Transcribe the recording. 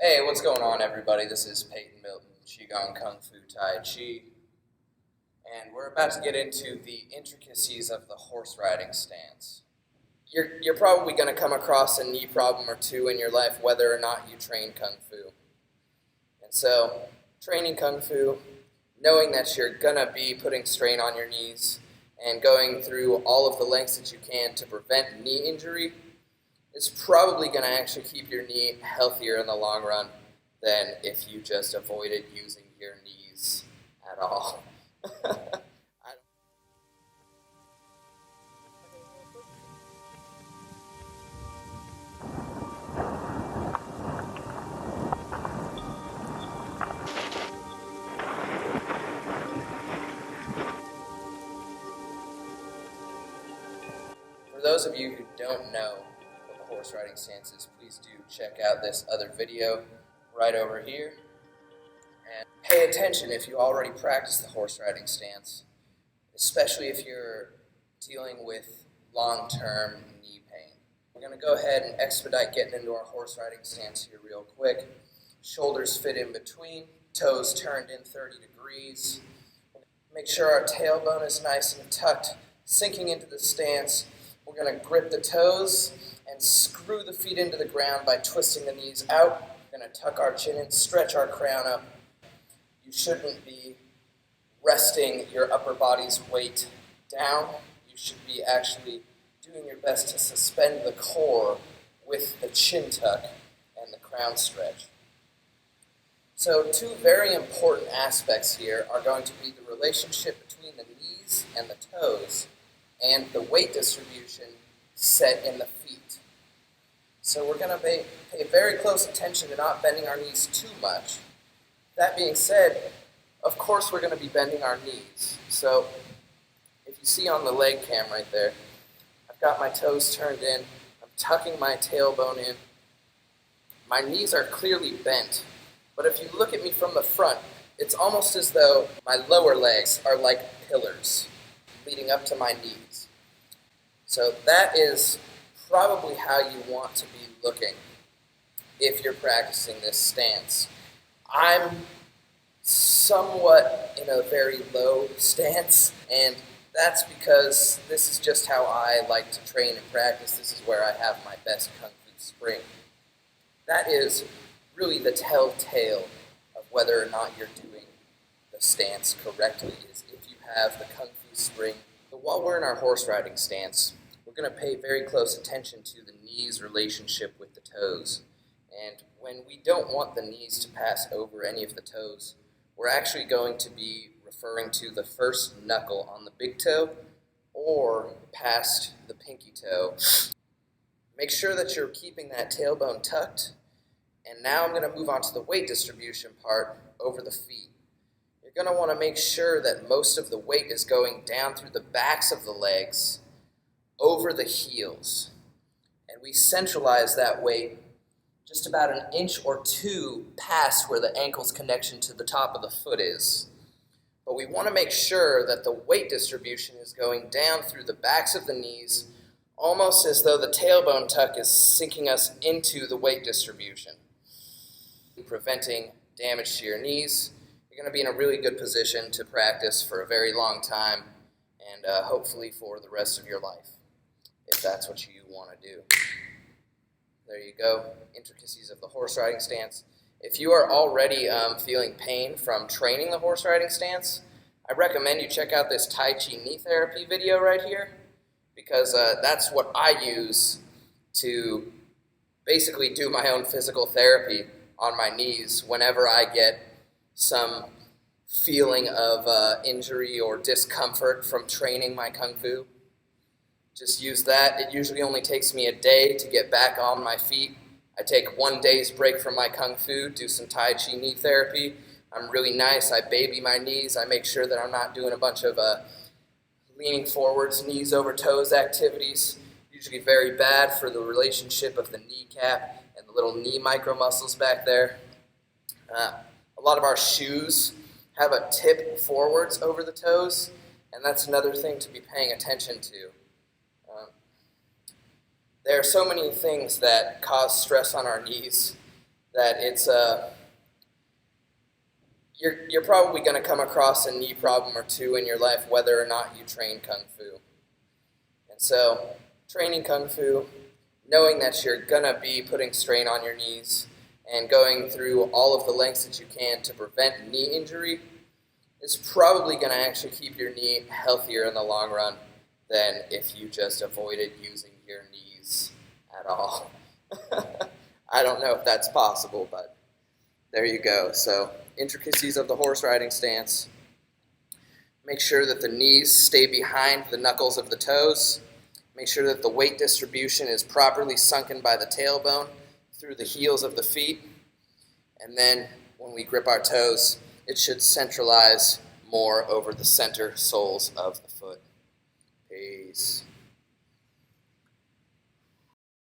Hey, what's going on, everybody? This is Peyton Milton, QiGong Kung Fu Tai Chi, and we're about to get into the intricacies of the horse riding stance. You're probably going to come across a knee problem or two in your life, whether or not you train Kung Fu. And so, training Kung Fu, knowing that you're going to be putting strain on your knees and going through all of the lengths that you can to prevent knee injury, is probably going to actually keep your knee healthier in the long run than if you just avoided using your knees at all. For those of you who don't know what the horse riding stance is, please do check out this other video right over here. And pay attention if you already practice the horse riding stance, especially if you're dealing with long-term knee pain. We're going to go ahead and expedite getting into our horse riding stance here real quick. Shoulders fit in between, toes turned in 30 degrees. Make sure our tailbone is nice and tucked, sinking into the stance. We're going to grip the toes and screw the feet into the ground by twisting the knees out. We're going to tuck our chin and stretch our crown up. You shouldn't be resting your upper body's weight down. You should be actually doing your best to suspend the core with the chin tuck and the crown stretch. So two very important aspects here are going to be the relationship between the knees and the toes and the weight distribution set in the feet. So we're going to pay very close attention to not bending our knees too much. That being said, of course we're going to be bending our knees. So if you see on the leg cam right there, I've got my toes turned in, I'm tucking my tailbone in. My knees are clearly bent, but if you look at me from the front, it's almost as though my lower legs are like pillars leading up to my knees. So that is probably how you want to be looking if you're practicing this stance. I'm somewhat in a very low stance, and that's because this is just how I like to train and practice. This is where I have my best Kung Fu spring. That is really the telltale of whether or not you're doing the stance correctly, is if you have the Kung Fu spring. But while we're in our horse riding stance, we're going to pay very close attention to the knees' relationship with the toes. And when we don't want the knees to pass over any of the toes, we're actually going to be referring to the first knuckle on the big toe or past the pinky toe. Make sure that you're keeping that tailbone tucked. And now I'm going to move on to the weight distribution part over the feet. You're going to want to make sure that most of the weight is going down through the backs of the legs over the heels. And we centralize that weight just about an inch or two past where the ankle's connection to the top of the foot is. But we want to make sure that the weight distribution is going down through the backs of the knees, almost as though the tailbone tuck is sinking us into the weight distribution, preventing damage to your knees. You're going to be in a really good position to practice for a very long time and hopefully for the rest of your life, if that's what you want to do. There you go, intricacies of the horse riding stance. If you are already feeling pain from training the horse riding stance, I recommend you check out this Tai Chi knee therapy video right here, because that's what I use to basically do my own physical therapy on my knees whenever I get some feeling of injury or discomfort from training my Kung Fu. Just use that. It usually only takes me a day to get back on my feet. I take 1 day's break from my Kung Fu, do some Tai Chi knee therapy. I'm really nice. I baby my knees. I make sure that I'm not doing a bunch of leaning forwards, knees over toes activities. Usually very bad for the relationship of the kneecap and the little knee micro muscles back there. A lot of our shoes have a tip forwards over the toes, and that's another thing to be paying attention to. There are so many things that cause stress on our knees, that you're probably going to come across a knee problem or two in your life, whether or not you train Kung Fu. And so, training Kung Fu, knowing that you're going to be putting strain on your knees and going through all of the lengths that you can to prevent knee injury is probably going to actually keep your knee healthier in the long run than if you just avoided using your knees at all. I don't know if that's possible, but there you go. So, intricacies of the horse riding stance. Make sure that the knees stay behind the knuckles of the toes. Make sure that the weight distribution is properly sunken by the tailbone through the heels of the feet. And then when we grip our toes, it should centralize more over the center soles of the foot. Peace.